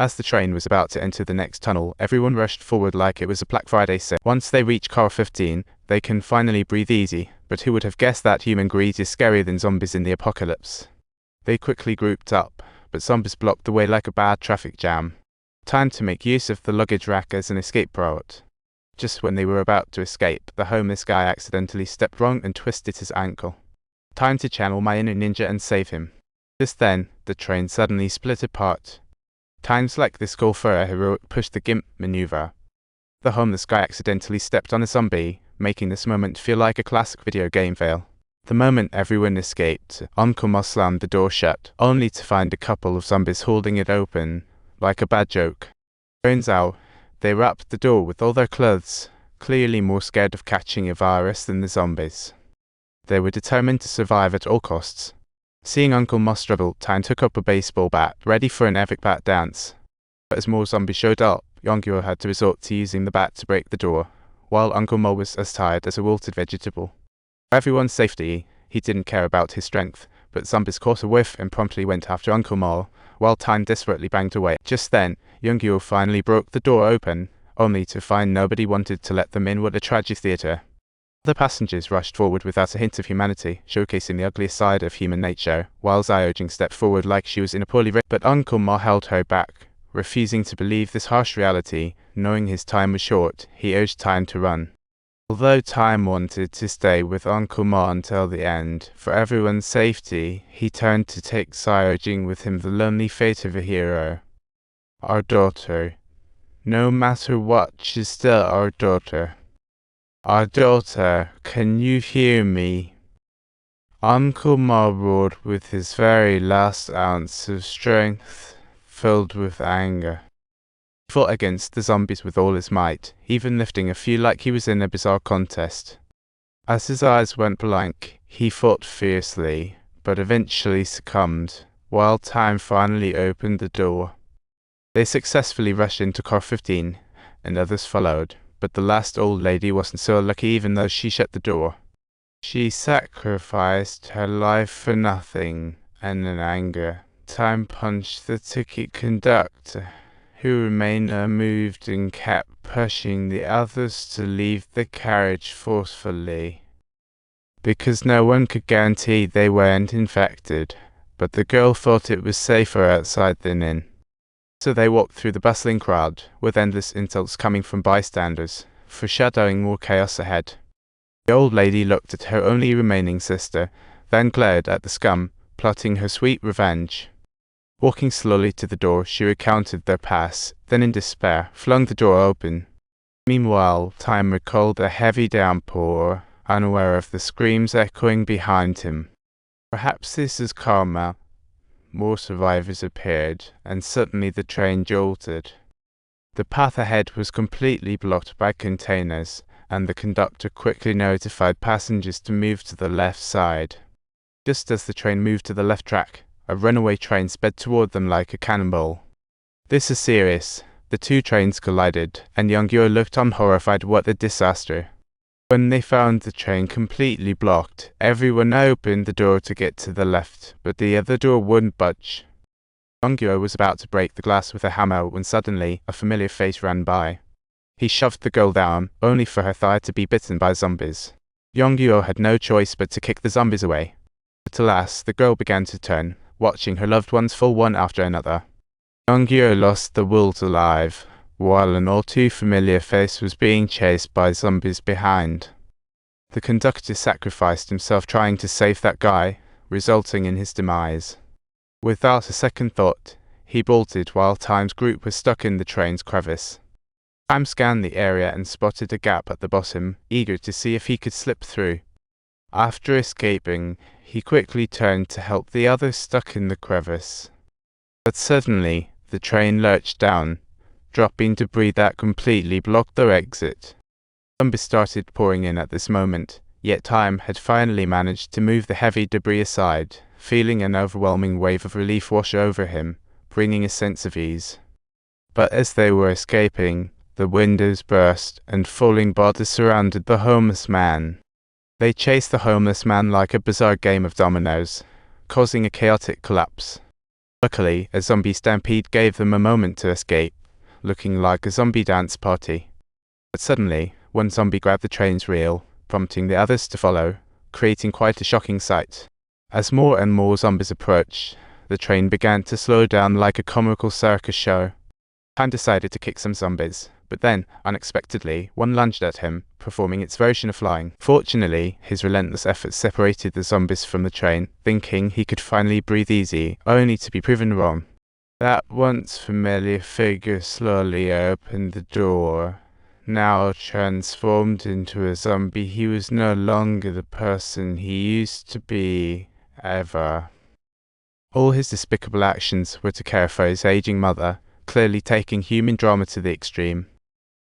As the train was about to enter the next tunnel, everyone rushed forward like it was a Black Friday sale. Once they reach car 15, they can finally breathe easy, but who would have guessed that human greed is scarier than zombies in the apocalypse? They quickly grouped up, but zombies blocked the way like a bad traffic jam. Time to make use of the luggage rack as an escape route. Just when they were about to escape, the homeless guy accidentally stepped wrong and twisted his ankle. Time to channel my inner ninja and save him. Just then, the train suddenly split apart. Times like this call for a heroic push-the-gimp maneuver. The homeless guy accidentally stepped on a zombie, making this moment feel like a classic video game fail. The moment everyone escaped, Uncle Mo slammed the door shut, only to find a couple of zombies holding it open, like a bad joke. Turns out, they wrapped the door with all their clothes, clearly more scared of catching a virus than the zombies. They were determined to survive at all costs. Seeing Uncle Mo struggle, Time took up a baseball bat, ready for an epic bat dance. But as more zombies showed up, Yongyo had to resort to using the bat to break the door, while Uncle Mo was as tired as a wilted vegetable. For everyone's safety, he didn't care about his strength, but zombies caught a whiff and promptly went after Uncle Mo, while Time desperately banged away. Just then, Yongyo finally broke the door open, only to find nobody wanted to let them in. What a tragic theater. The passengers rushed forward without a hint of humanity, showcasing the ugliest side of human nature, while Xiaojing stepped forward like she was in a poorly written. But Uncle Mo held her back, refusing to believe this harsh reality. Knowing his time was short, he urged Time to run. Although Time wanted to stay with Uncle Mo until the end, for everyone's safety, he turned to take Xiaojing with him, the lonely fate of a hero. Our daughter. No matter what, she's still our daughter. Our daughter, can you hear me? Uncle Mo roared with his very last ounce of strength, filled with anger. He fought against the zombies with all his might, even lifting a few like he was in a bizarre contest. As his eyes went blank, he fought fiercely, but eventually succumbed, while Time finally opened the door. They successfully rushed into car 15, and others followed. But the last old lady wasn't so lucky, even though she shut the door. She sacrificed her life for nothing, and in anger, Time punched the ticket conductor, who remained unmoved and kept pushing the others to leave the carriage forcefully. Because no one could guarantee they weren't infected, but the girl thought it was safer outside than in. So they walked through the bustling crowd, with endless insults coming from bystanders, foreshadowing more chaos ahead. The old lady looked at her only remaining sister, then glared at the scum, plotting her sweet revenge. Walking slowly to the door, she recounted their past, then in despair, flung the door open. Meanwhile, Time recalled a heavy downpour, unaware of the screams echoing behind him. Perhaps this is karma. More survivors appeared, and suddenly the train jolted. The path ahead was completely blocked by containers, and the conductor quickly notified passengers to move to the left side. Just as the train moved to the left track, a runaway train sped toward them like a cannonball. This is serious. The two trains collided, and Yongyo looked on horrified at the disaster. When they found the train completely blocked, everyone opened the door to get to the left, but the other door wouldn't budge. Yongyo was about to break the glass with a hammer when suddenly a familiar face ran by. He shoved the girl down, only for her thigh to be bitten by zombies. Yongyo had no choice but to kick the zombies away. But alas, the girl began to turn, watching her loved ones fall one after another. Yongyo lost the will to live, while an all too familiar face was being chased by zombies behind. The conductor sacrificed himself trying to save that guy, resulting in his demise. Without a second thought, he bolted while Time's group was stuck in the train's crevice. Time scanned the area and spotted a gap at the bottom, eager to see if he could slip through. After escaping, he quickly turned to help the others stuck in the crevice. But suddenly, the train lurched down, dropping debris that completely blocked their exit. Zombies started pouring in at this moment, yet Time had finally managed to move the heavy debris aside, feeling an overwhelming wave of relief wash over him, bringing a sense of ease. But as they were escaping, the windows burst and falling bodies surrounded the homeless man. They chased the homeless man like a bizarre game of dominoes, causing a chaotic collapse. Luckily, a zombie stampede gave them a moment to escape, looking like a zombie dance party. But suddenly, one zombie grabbed the train's reel, prompting the others to follow, creating quite a shocking sight. As more and more zombies approached, the train began to slow down like a comical circus show. Han decided to kick some zombies, but then, unexpectedly, one lunged at him, performing its version of flying. Fortunately, his relentless efforts separated the zombies from the train, thinking he could finally breathe easy, only to be proven wrong. That once familiar figure slowly opened the door. Now transformed into a zombie, he was no longer the person he used to be, ever. All his despicable actions were to care for his aging mother, clearly taking human drama to the extreme.